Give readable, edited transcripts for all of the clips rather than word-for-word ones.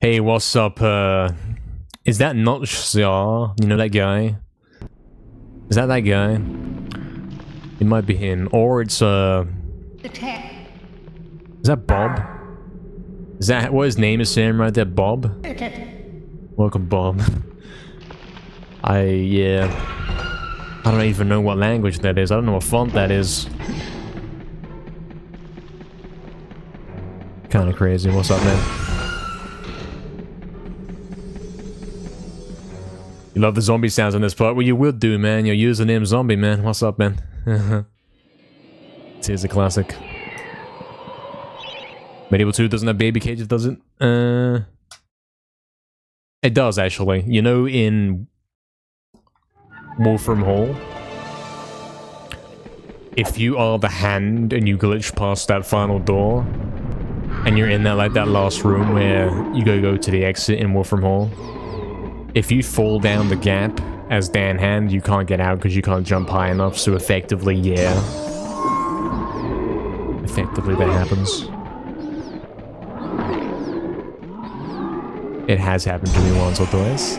Hey, what's up, is that not Shazar? You know that guy? Is that guy? It might be him. Or it's, Is that Bob? Is that what his name is saying right there? Bob? Welcome, Bob. Yeah. I don't even know what language that is. I don't know what font that is. Kinda crazy. What's up, man? You love the zombie sounds in this part? Well, you will do, man. Your username zombie, man. What's up, man? It is a classic. MediEvil 2 doesn't have baby cages, does it? It does, actually. You know, in Wolfram Hall, if you are the hand and you glitch past that final door, and you're in that, like, that last room where you go to the exit in Wolfram Hall, if you fall down the gap as Dan Hand, you can't get out because you can't jump high enough, so effectively, yeah. Effectively, that happens. It has happened to me once or twice.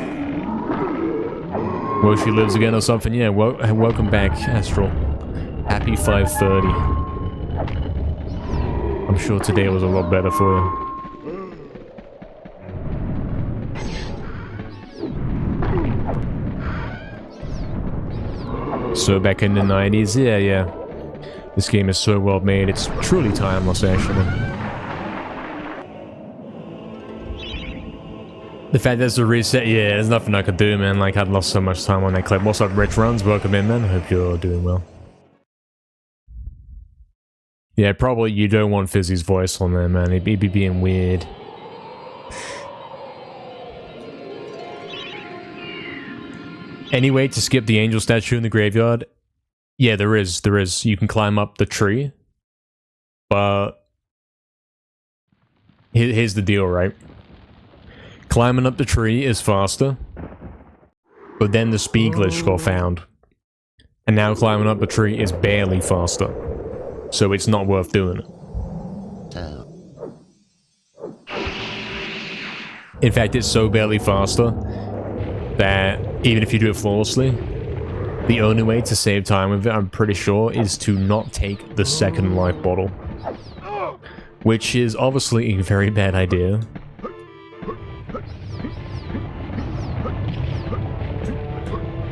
Well, she lives again or something, yeah. Welcome back, Astral. Happy 5:30. I'm sure today was a lot better for you. So back in the 90s, yeah. This game is so well made, it's truly timeless, actually. The fact there's a reset, yeah, there's nothing I could do, man. Like, I'd lost so much time on that clip. What's up, Rich Runs? Welcome in, man. Hope you're doing well. Yeah, probably you don't want Fizzy's voice on there, man. He'd be being weird. Any way to skip the angel statue in the graveyard? Yeah, there is. You can climb up the tree. But here's the deal, right? Climbing up the tree is faster. But then the speed glitch got found. And now climbing up the tree is barely faster. So it's not worth doing it. In fact, it's so barely faster that even if you do it flawlessly, the only way to save time with it, I'm pretty sure, is to not take the second life bottle. Which is obviously a very bad idea.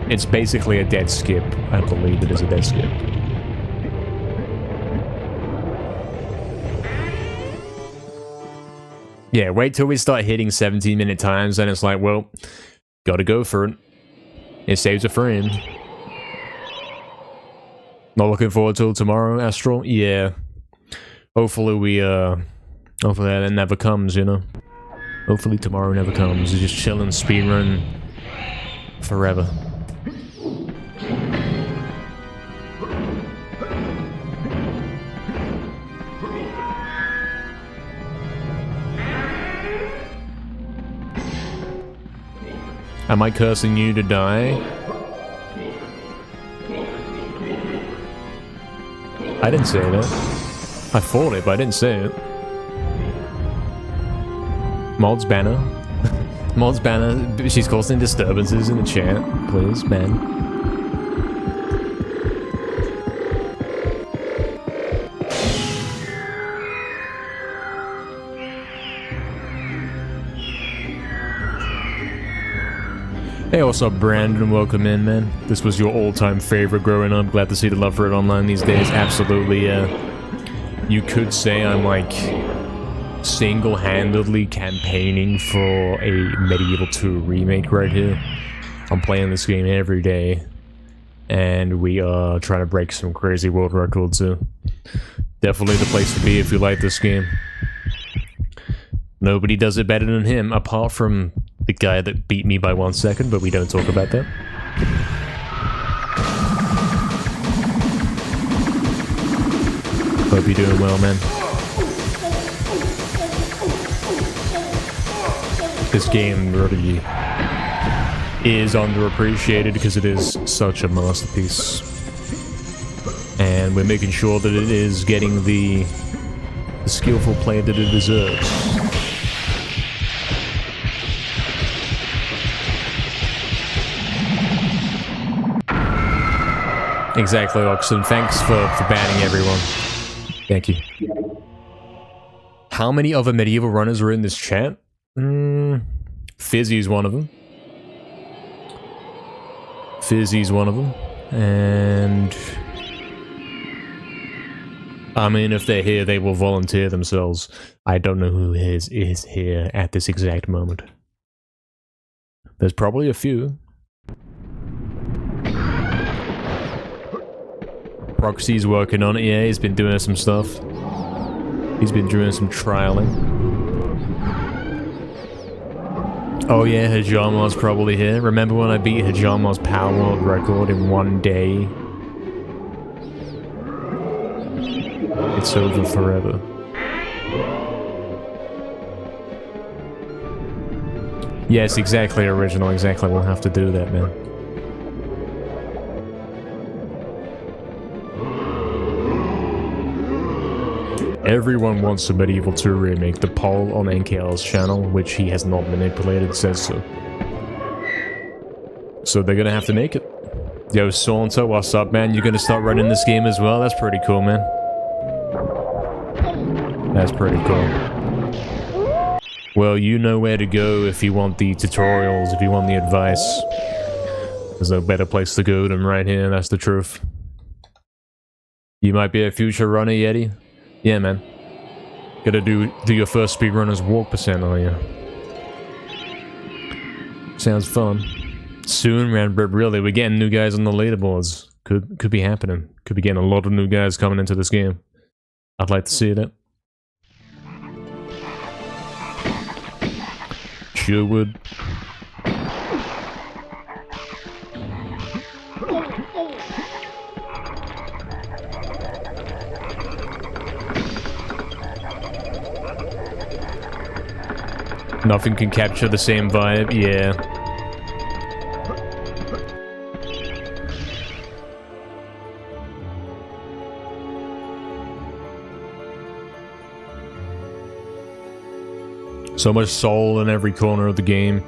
It's basically a dead skip. I believe it is a dead skip. Yeah, wait till we start hitting 17-minute times, and it's like, well, gotta go for it. It saves a frame. Not looking forward till tomorrow, Astral? Yeah. Hopefully hopefully that never comes, you know? Hopefully tomorrow never comes. It's just chilling, speedrun forever. Am I cursing you to die? I didn't say that. I thought it, but I didn't say it. Mods banner. Mods banner. She's causing disturbances in the chat. Please, man. Hey, what's up, Brandon? Welcome in, man. This was your all-time favorite growing up. Glad to see the love for it online these days. Absolutely, you could say I'm, like, single-handedly campaigning for a MediEvil 2 remake right here. I'm playing this game every day, and we are trying to break some crazy world records, so definitely the place to be if you like this game. Nobody does it better than him, apart from the guy that beat me by 1 second, but we don't talk about that. Hope you're doing well, man. This game really is underappreciated because it is such a masterpiece. And we're making sure that it is getting the the skillful player that it deserves. Exactly, Oxen. Thanks for banning everyone. Thank you. How many other medieval runners are in this chat? Fizzy's one of them. Fizzy's one of them. And... I mean, if they're here, they will volunteer themselves. I don't know who is here at this exact moment. There's probably a few. Proxy's working on it, yeah, he's been doing some stuff. He's been doing some trialing. Oh yeah, Hajama's probably here. Remember when I beat Hajama's Power World record in one day? It's over forever. Yes, exactly, original, exactly. We'll have to do that, man. Everyone wants a Medieval 2 remake. The poll on NKL's channel, which he has not manipulated, says so. So they're gonna have to make it. Yo, Saunter, what's up, man? You're gonna start running this game as well? That's pretty cool, man. That's pretty cool. Well, you know where to go if you want the tutorials, if you want the advice. There's no better place to go than right here, that's the truth. You might be a future runner, Yeti. Yeah, man. Gotta do your first speedrunner's walk percent, are you? Sounds fun. Soon, man, but really, we're getting new guys on the leaderboards. Could be happening. Could be getting a lot of new guys coming into this game. I'd like to see that. Sure would. Nothing can capture the same vibe, yeah. So much soul in every corner of the game.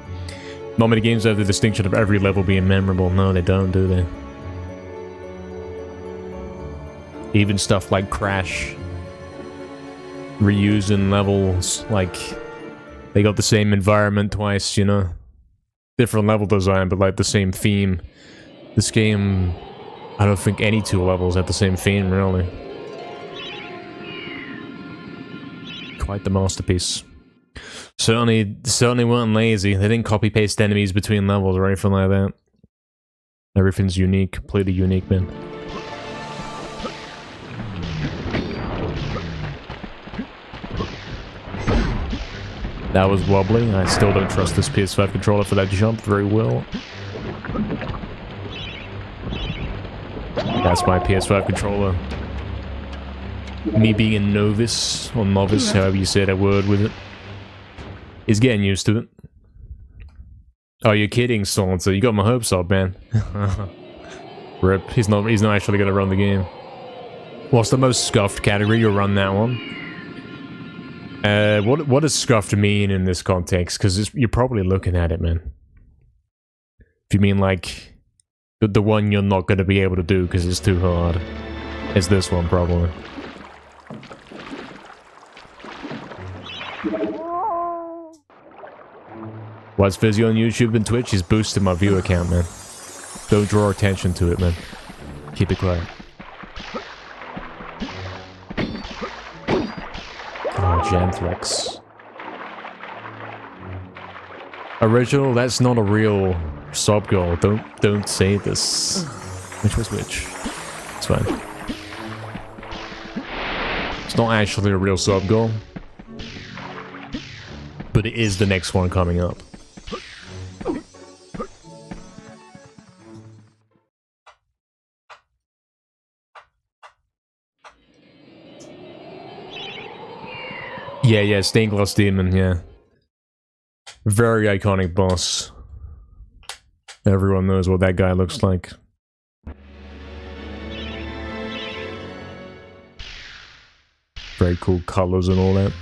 Not many games have the distinction of every level being memorable. No, they don't, do they? Even stuff like Crash. Reusing levels, like... They got the same environment twice, you know? Different level design, but like the same theme. This game... I don't think any two levels have the same theme, really. Quite the masterpiece. Certainly weren't lazy. They didn't copy-paste enemies between levels or anything like that. Everything's unique, completely unique, man. That was wobbly. I still don't trust this PS5 controller for that jump very well. That's my PS5 controller. Me being a novice, or novice, however you say that word with it, is getting used to it. Oh, you're kidding, Saunter. You got my hopes up, man. Rip. He's not actually gonna run the game. What's the most scuffed category? You'll run that one. What does scuffed mean in this context? Because you're probably looking at it, man. If you mean like the one you're not gonna be able to do because it's too hard, it's this one probably. Why's Fizzy on YouTube and Twitch? He's boosting my viewer count, man. Don't draw attention to it, man. Keep it quiet. Oh, Jamflex. Original, that's not a real sub goal. Don't say this. Which was which? It's fine. It's not actually a real sub goal. But it is the next one coming up. Yeah, Stained Glass Demon, yeah. Very iconic boss. Everyone knows what that guy looks like. Very cool colors and all that.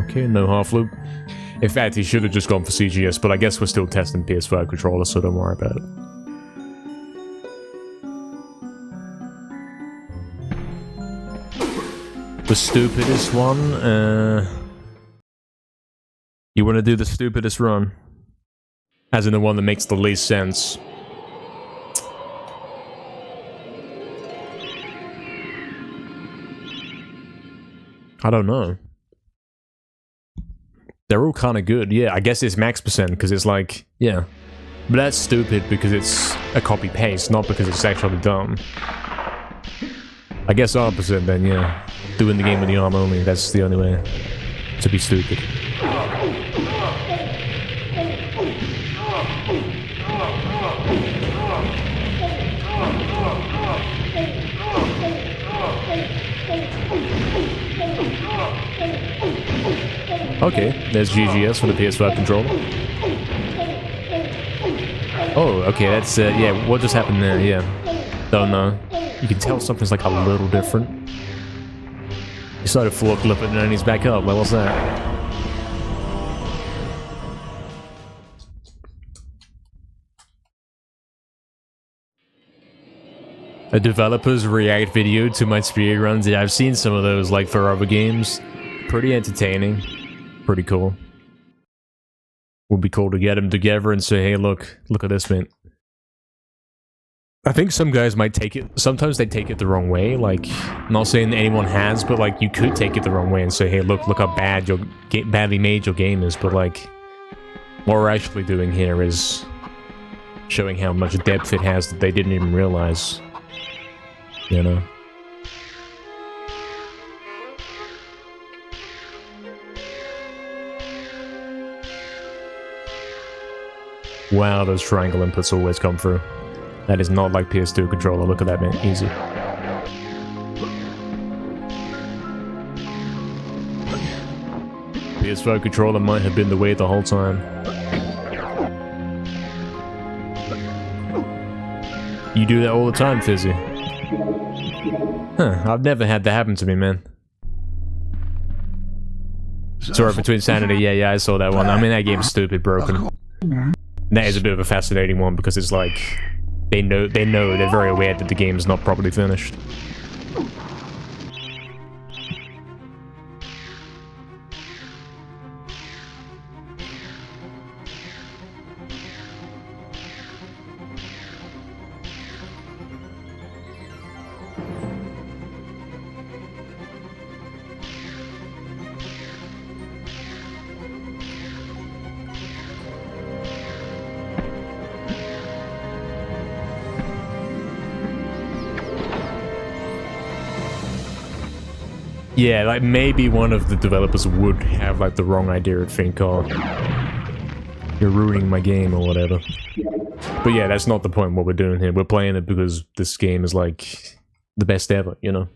Okay, no half loop. In fact, he should have just gone for CGS, but I guess we're still testing PS5 controller, so don't worry about it. The stupidest one? You want to do the stupidest run? As in the one that makes the least sense. I don't know. They're all kind of good. Yeah, I guess it's max percent because it's like, yeah. But that's stupid because it's a copy-paste, not because it's actually dumb. I guess opposite then, yeah. Doing the game with the arm only, that's the only way to be stupid. Okay, there's GGS for the PS5 controller. Oh, okay, that's, yeah, what just happened there? Yeah, don't know. You can tell something's like a little different. He started forklipping and then he's back up. Like, what's that? A developer's react video to my speedruns. Yeah, I've seen some of those, like, for other games. Pretty entertaining. Pretty cool. Would be cool to get them together and say, hey, look at this, man. I think some guys might take it, sometimes they take it the wrong way, like, not saying that anyone has, but like, you could take it the wrong way and say, hey, look how bad badly made your game is, but like, what we're actually doing here is showing how much depth it has that they didn't even realize, you know? Wow, those triangle inputs always come through. That is not like PS2 controller. Look at that, man. Easy. PS5 controller might have been the way the whole time. You do that all the time, Fizzy. Huh, I've never had that happen to me, man. Sorry, Between Sanity. Yeah, I saw that one. I mean, that game's stupid broken. That is a bit of a fascinating one because it's like they're very aware that the game's not properly finished. Yeah, like maybe one of the developers would have like the wrong idea and think, oh, you're ruining my game or whatever. But yeah, that's not the point what we're doing here. We're playing it because this game is like the best ever, you know?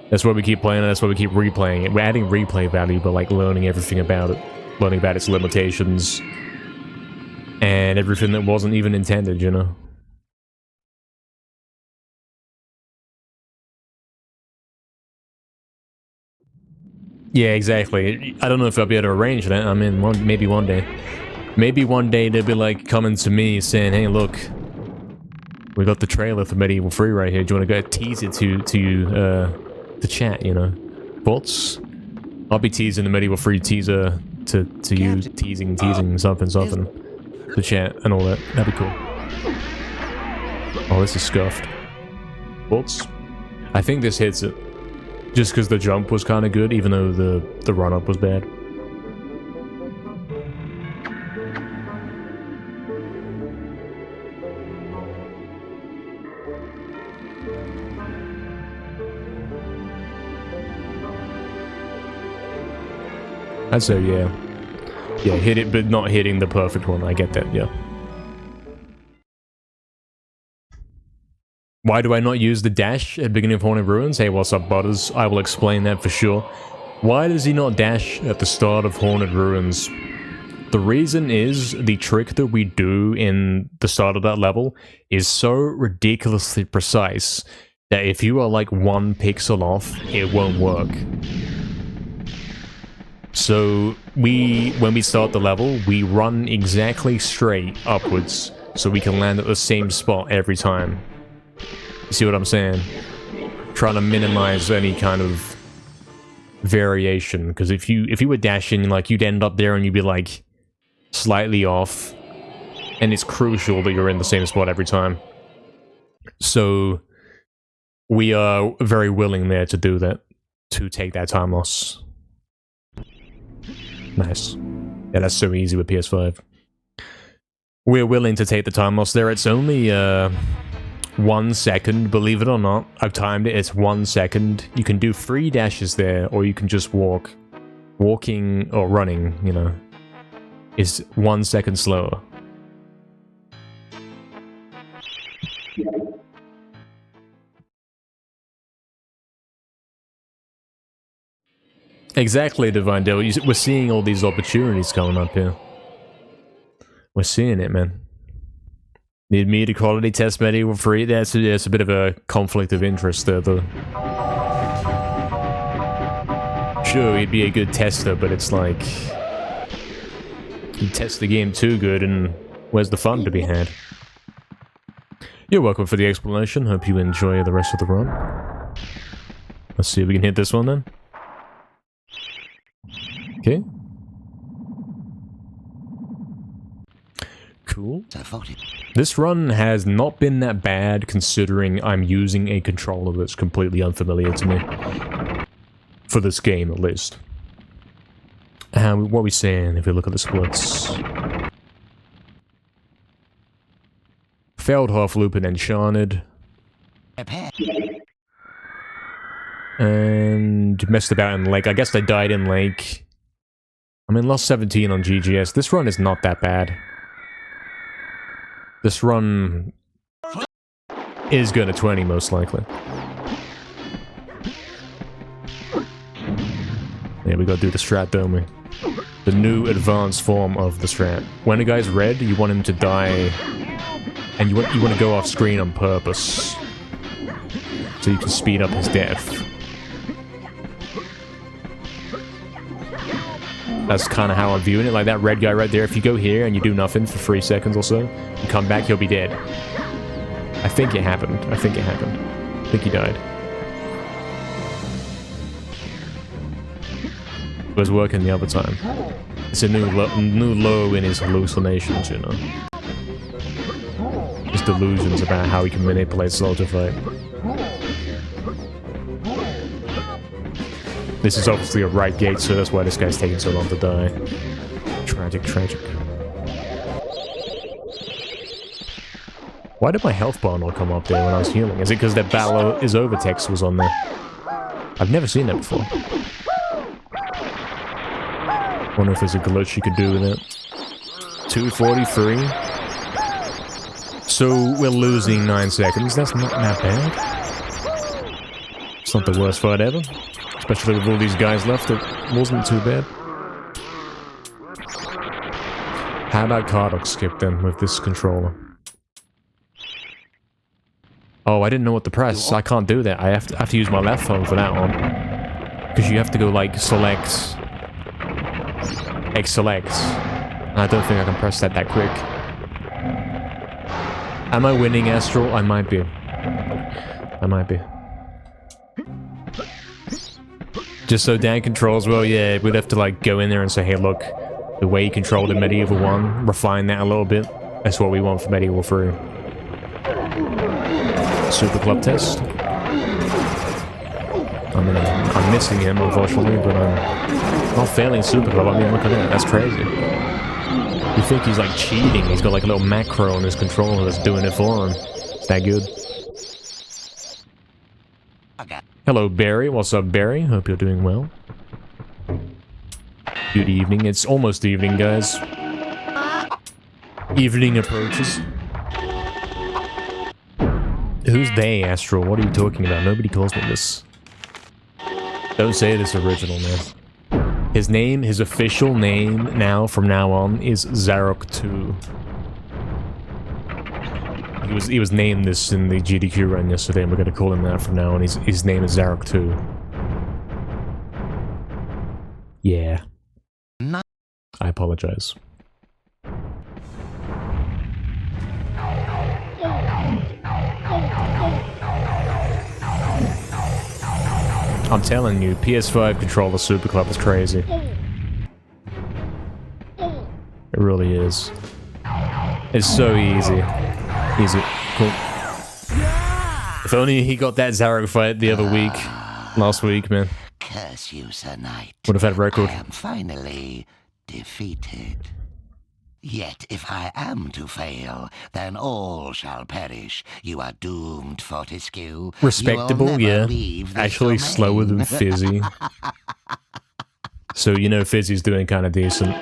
That's why we keep playing it, that's why we keep replaying it. We're adding replay value, but like learning everything about it. Learning about its limitations. And everything that wasn't even intended, you know? Yeah, exactly. I don't know if I'll be able to arrange that. I mean, maybe one day. Maybe one day they'll be like coming to me saying, hey, look, we got the trailer for MediEvil 3 right here. Do you want to go tease it to the chat, you know? Thoughts? I'll be teasing the MediEvil 3 teaser to you, teasing something, the chat and all that. That'd be cool. Oh, this is scuffed. Thoughts? I think this hits it. Just because the jump was kind of good, even though the run-up was bad. I'd say, yeah. Yeah, hit it, but not hitting the perfect one. I get that, yeah. Why do I not use the dash at the beginning of Haunted Ruins? Hey, what's up, Butters? I will explain that for sure. Why does he not dash at the start of Haunted Ruins? The reason is the trick that we do in the start of that level is so ridiculously precise that if you are like 1 pixel off, it won't work. So when we start the level, we run exactly straight upwards so we can land at the same spot every time. You see what I'm saying? Trying to minimize any kind of variation, because if you were dashing, like, you'd end up there and you'd be like slightly off, and it's crucial that you're in the same spot every time. So we are very willing there to do that, to take that time loss. Nice. Yeah, that's so easy with PS5. We're willing to take the time loss there. It's only 1 second, believe it or not. I've timed it, it's 1 second. You can do 3 dashes there, or you can just walk. Walking, or running, you know, is 1 second slower. Exactly, Divine Devil. We're seeing all these opportunities coming up here. We're seeing it, man. Need me to quality test MediEvil 3? That's a bit of a conflict of interest there, though. Sure, he'd be a good tester, but it's like... you test the game too good, and where's the fun to be had? You're welcome for the explanation. Hope you enjoy the rest of the run. Let's see if we can hit this one, then. Okay. Cool. This run has not been that bad, considering I'm using a controller that's completely unfamiliar to me. For this game, at least. What are we saying if we look at the splits? Failed half loop and Enchanted. And messed about in Lake. I guess I died in Lake. I mean, lost 17 on GGS. This run is not that bad. This run is going to 20, most likely. Yeah, we gotta do the strat, don't we? The new advanced form of the strat. When a guy's red, you want him to die, and you want to go off screen on purpose, so you can speed up his death. That's kind of how I'm viewing it. Like that red guy right there. If you go here and you do nothing for 3 seconds or so, you come back, he'll be dead. I think it happened. I think it happened. I think he died. It was working the other time. It's a new low in his hallucinations, you know. His delusions about how he can manipulate Soldier Fight. This is obviously a right gate, so that's why this guy's taking so long to die. Tragic, tragic. Why did my health bar not come up there when I was healing? Is it because that battle is over text was on there? I've never seen that before. Wonder if there's a glitch you could do with it. 243. So we're losing 9 seconds. That's not that bad. It's not the worst fight ever. Especially with all these guys left, it wasn't too bad. How about Cardock skip then with this controller? Oh, I didn't know what to press. I can't do that. I have to use my left phone for that one. Because you have to go like select... X-select. I don't think I can press that quick. Am I winning, Astral? I might be. I might be. Just so Dan controls well, yeah, we'd have to like go in there and say, hey look, the way you controlled in MediEvil 1, refine that a little bit. That's what we want for MediEvil 3. Super Club test. I mean, I'm missing him unfortunately, but I'm not failing Super Club. I mean, look at that, that's crazy. You think he's like cheating, he's got like a little macro on his controller that's doing it for him. Is that good? Hello, Barry. What's up, Barry? Hope you're doing well. Good evening. It's almost evening, guys. Evening approaches. Who's they, Astral? What are you talking about? Nobody calls me this. Don't say this, original, man. His name, his official name now, from now on, is Zarok 2. He was named this in the GDQ run yesterday, and we're gonna call him that from now on. His name is Zarok 2. Yeah. I apologize. I'm telling you, PS5 controller Super Club is crazy. It really is. It's so easy. Easy. Cool. If only he got that Zarok fight the other week. Last week, man. Curse you, Sir Knight. Would have had record. I am finally defeated. Yet if I am to fail, then all shall perish. You are doomed, Fortescue. Respectable, yeah. Actually slower than Fizzy. So you know Fizzy's doing kind of decent.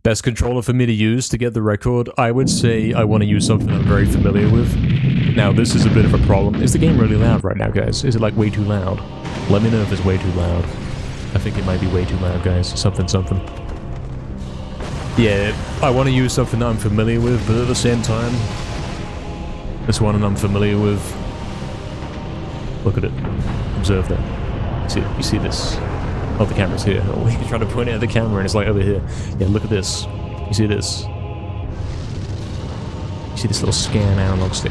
Best controller for me to use to get the record? I would say I want to use something I'm very familiar with. Now, this is a bit of a problem. Is the game really loud right now, guys? Is it, like, way too loud? Let me know if it's way too loud. I think it might be way too loud, guys. Something. Yeah, I want to use something that I'm familiar with, but at the same time, this one I'm familiar with. Look at it. Observe that. You see this? Oh, the camera's here. Oh, he's trying to point it at the camera and it's like over here. Yeah, look at this. You see this? You see this little scan analog stick?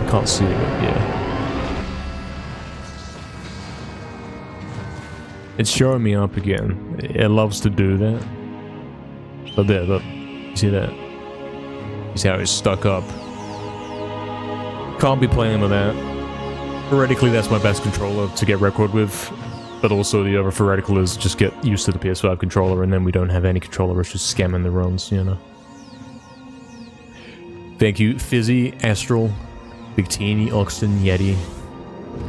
I can't see it, yeah. It's showing me up again. It loves to do that. But there, look. You see that? You see how it's stuck up? Can't be playing with that. Theoretically, that's my best controller to get record with, but also the other theoretical is just get used to the PS5 controller and then we don't have any controller, it's just scamming the runs, you know. Thank you, Fizzy, Astral, Big Teeny, Oxton, Yeti,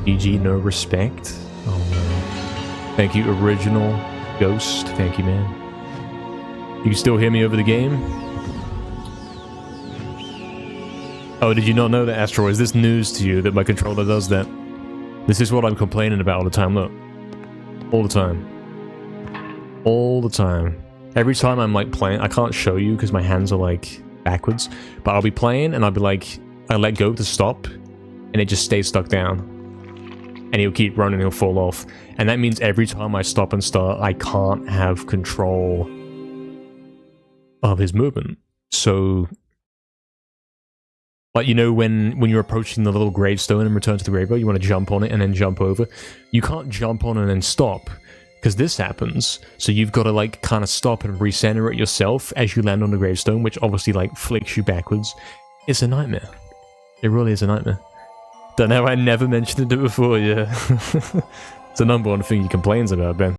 GG, no respect. Oh man. Thank you, Original, Ghost, thank you, man. You can still hear me over the game? Oh, did you not know that, Astro? Is this news to you that my controller does that? This is what I'm complaining about all the time, look. All the time. All the time. Every time I'm like playing, I can't show you because my hands are like backwards, but I'll be playing and I'll be like, I let go to stop and it just stays stuck down. And he'll keep running, he'll fall off. And that means every time I stop and start, I can't have control of his movement. So... like, you know, when you're approaching the little gravestone and return to the graveyard, you want to jump on it and then jump over. You can't jump on and then stop, because this happens. So you've got to, like, kind of stop and recenter it yourself as you land on the gravestone, which obviously, like, flicks you backwards. It's a nightmare. It really is a nightmare. Don't know, I never mentioned it before, yeah. It's the #1 thing he complains about, Ben.